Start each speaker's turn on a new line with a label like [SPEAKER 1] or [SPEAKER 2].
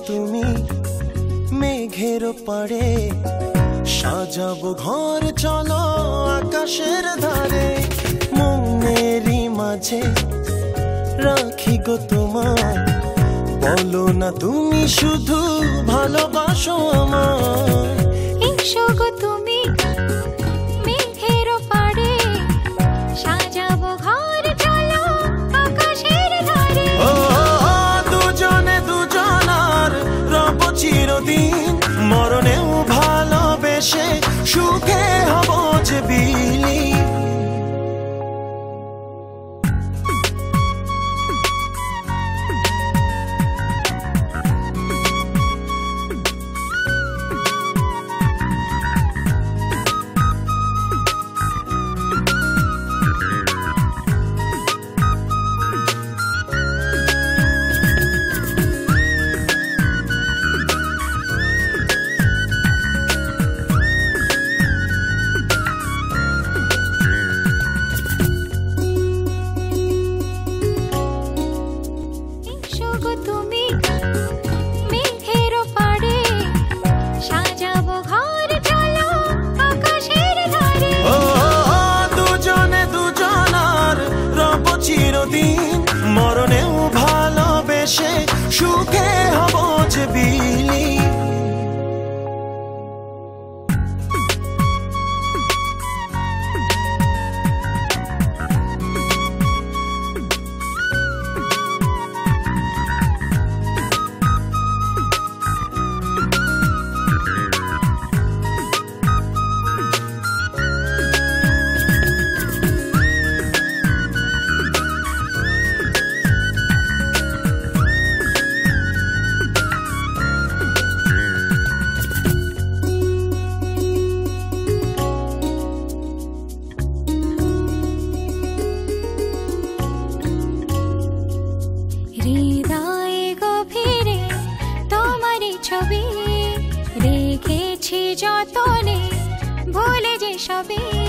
[SPEAKER 1] তুমি মেঘের পাড়ে, সাজাবো ঘর চলো আকাশের ধারে। মনেরই মাঝে রাখি গো তোমার, বলো না তুমি শুধু ভালোবাসো আমার।
[SPEAKER 2] এসো গো তুমি মেঘের পাড়ে, সাজাবো ঘর চলো আকাশের ধারে।
[SPEAKER 1] ও দুজনে দুজনার রব চিরদিন, মরণেও ভালোবেসে সুখে হব যে বিলীন।
[SPEAKER 2] তুমি মেঘের পাড়ে, সাজাবো ঘর চলো আকাশের ধারে।
[SPEAKER 1] ও দুজনে দুজনার রব চিরদিন, মরণেও ভালোবেসে সুখে হব যে বিলীন।
[SPEAKER 2] হৃদয়ে গভীরে তোমারই ছবি রেখেছি যতনে, ভুলে যে সবই।